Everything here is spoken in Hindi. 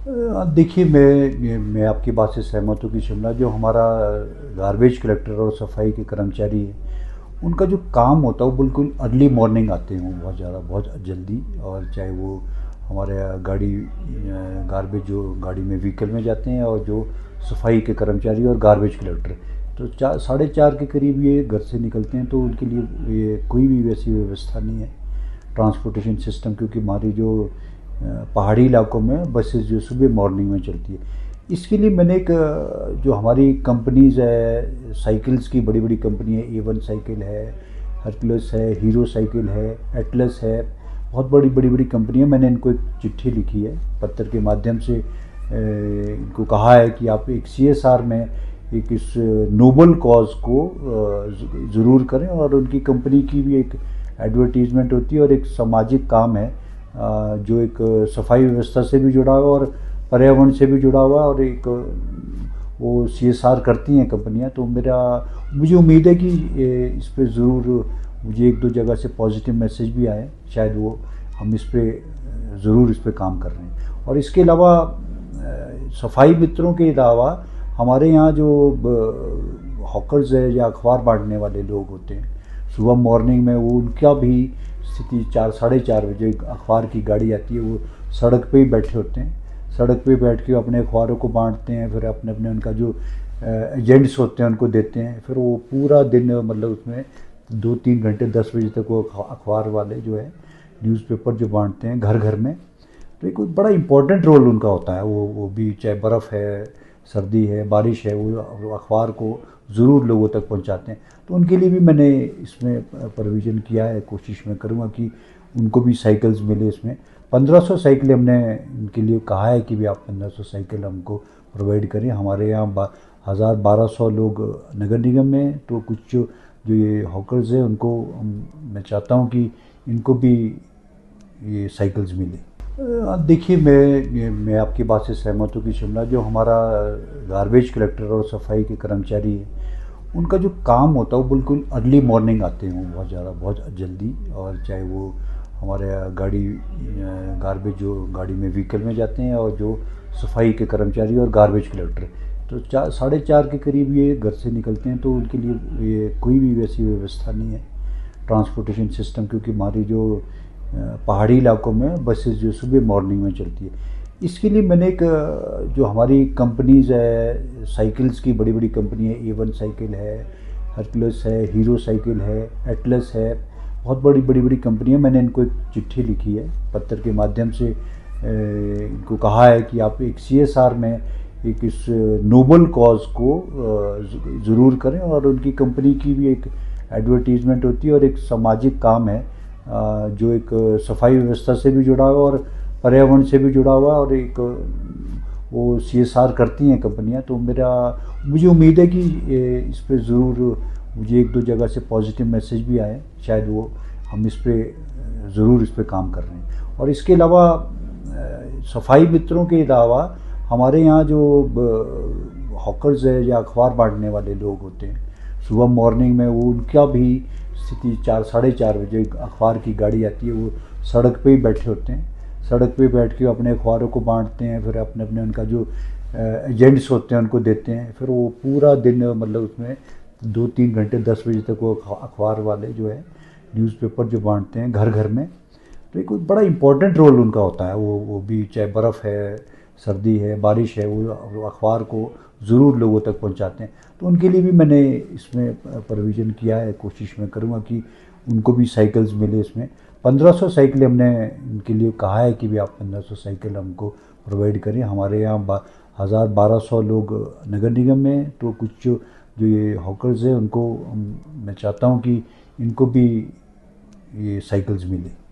देखिए, मैं आपकी बात से सहमत हूँ कि शिमला जो हमारा गार्बेज कलेक्टर और सफाई के कर्मचारी हैं, उनका जो काम होता है वो बिल्कुल अर्ली मॉर्निंग आते हैं, वो बहुत ज़्यादा बहुत जल्दी। और चाहे वो हमारे गाड़ी गार्बेज जो गाड़ी में व्हीकल में जाते हैं, और जो सफाई के कर्मचारी और गार्बेज कलेक्टर, तो 4:30 के करीब ये घर से निकलते हैं। तो उनके लिए ये कोई भी वैसी व्यवस्था नहीं है ट्रांसपोर्टेशन सिस्टम, क्योंकि हमारी जो पहाड़ी इलाकों में बसेस जो सुबह मॉर्निंग में चलती है। इसके लिए मैंने एक जो हमारी कंपनीज़ है, साइकिल्स की बड़ी बड़ी कंपनी है, A1 साइकिल है, हरकुलस है, हीरो साइकिल है, एटलस है, बहुत बड़ी बड़ी बड़ी कंपनी है। मैंने इनको एक चिट्ठी लिखी है पत्र के माध्यम से, इनको कहा है कि आप एक CSR में एक इस नोबल कॉज को ज़रूर करें, और उनकी कंपनी की भी एक एडवर्टीज़मेंट होती है और एक सामाजिक काम है जो एक सफाई व्यवस्था से भी जुड़ा हुआ और पर्यावरण से भी जुड़ा हुआ, और एक वो CSR करती हैं कंपनियां। तो मुझे उम्मीद है कि इस पे ज़रूर मुझे एक दो जगह से पॉजिटिव मैसेज भी आए, शायद वो हम इस पे ज़रूर इस पे काम कर रहे हैं। और इसके अलावा सफाई मित्रों के अलावा हमारे यहाँ जो हॉकर्स है या अखबार बांटने वाले लोग होते हैं, सुबह मॉर्निंग में वो उनका भी स्थिति 4-4:30 बजे अखबार की गाड़ी आती है, वो सड़क पे ही बैठे होते हैं। सड़क पे बैठ के अपने अखबारों को बांटते हैं, फिर अपने अपने उनका जो एजेंट्स होते हैं उनको देते हैं। फिर वो पूरा दिन मतलब उसमें 2-3 घंटे 10 बजे तक वो अखबार वाले जो है न्यूज़पेपर जो बांटते हैं घर घर में। तो एक बड़ा इम्पोर्टेंट रोल उनका होता है। वो भी चाहे बर्फ़ है, सर्दी है, बारिश है, वो अखबार को ज़रूर लोगों तक पहुंचाते हैं। तो उनके लिए भी मैंने इसमें प्रोविज़न किया है, कोशिश मैं करूँगा कि उनको भी साइकिल्स मिले। इसमें 1500 साइकिलें हमने इनके लिए कहा है कि भी आप 1500 साइकिल हमको प्रोवाइड करें। हमारे यहाँ 1200 लोग नगर निगम में, तो कुछ जो ये हॉकर्स हैं उनको मैं चाहता हूँ कि इनको भी ये साइकिल्स मिले। देखिए, मैं आपकी बात से सहमत हूँ कि शिमला जो हमारा गार्बेज कलेक्टर और सफाई के कर्मचारी हैं, उनका जो काम होता है वो बिल्कुल अर्ली मॉर्निंग आते हैं, वो बहुत ज़्यादा बहुत जल्दी। और चाहे वो हमारे गाड़ी गार्बेज जो गाड़ी में व्हीकल में जाते हैं, और जो सफाई के कर्मचारी और गार्बेज कलेक्टर, तो 4:30 के करीब ये घर से निकलते हैं। तो उनके लिए ये कोई भी वैसी व्यवस्था नहीं है ट्रांसपोर्टेशन सिस्टम, क्योंकि हमारी जो पहाड़ी इलाकों में बसेस जो सुबह मॉर्निंग में चलती है। इसके लिए मैंने एक जो हमारी कंपनीज़ है, साइकिल्स की बड़ी बड़ी कंपनी है, A1 साइकिल है, हरकुलस है, हीरो साइकिल है, एटलस है, बहुत बड़ी बड़ी बड़ी कंपनी है। मैंने इनको एक चिट्ठी लिखी है पत्र के माध्यम से, इनको कहा है कि आप एक CSR में एक इस नोबल कॉज को ज़रूर करें, और उनकी कंपनी की भी एक एडवर्टीज़मेंट होती है और एक सामाजिक काम है जो एक सफाई व्यवस्था से भी जुड़ा हुआ और पर्यावरण से भी जुड़ा हुआ, और एक वो CSR करती हैं कंपनियां। तो मुझे उम्मीद है कि इस पे ज़रूर मुझे एक दो जगह से पॉजिटिव मैसेज भी आए, शायद वो हम इस पे ज़रूर इस पे काम कर रहे हैं। और इसके अलावा सफाई मित्रों के अलावा हमारे यहाँ जो हॉकर्स है या अखबार बांटने वाले लोग होते हैं, सुबह मॉर्निंग में वो उनका भी स्थिति 4-4:30 बजे अखबार की गाड़ी आती है, वो सड़क पे ही बैठे होते हैं। सड़क पे बैठ के अपने अखबारों को बांटते हैं, फिर अपने अपने उनका जो एजेंट्स होते हैं उनको देते हैं। फिर वो पूरा दिन मतलब उसमें 2-3 घंटे 10 बजे तक वो अखबार वाले जो है न्यूज़पेपर जो बांटते हैं घर घर में। तो एक बड़ा इम्पोर्टेंट रोल उनका होता है। वो भी चाहे बर्फ़ है, सर्दी है, बारिश है, वो अखबार को ज़रूर लोगों तक पहुंचाते हैं। तो उनके लिए भी मैंने इसमें प्रोविज़न किया है, कोशिश मैं करूँगा कि उनको भी साइकिल्स मिले। इसमें 1500 साइकिलें हमने इनके लिए कहा है कि भी आप 1500 साइकिल हमको प्रोवाइड करें। हमारे यहाँ 1200 लोग नगर निगम में, तो कुछ जो ये हॉकर्स हैं उनको मैं चाहता हूँ कि इनको भी ये साइकिल्स मिले।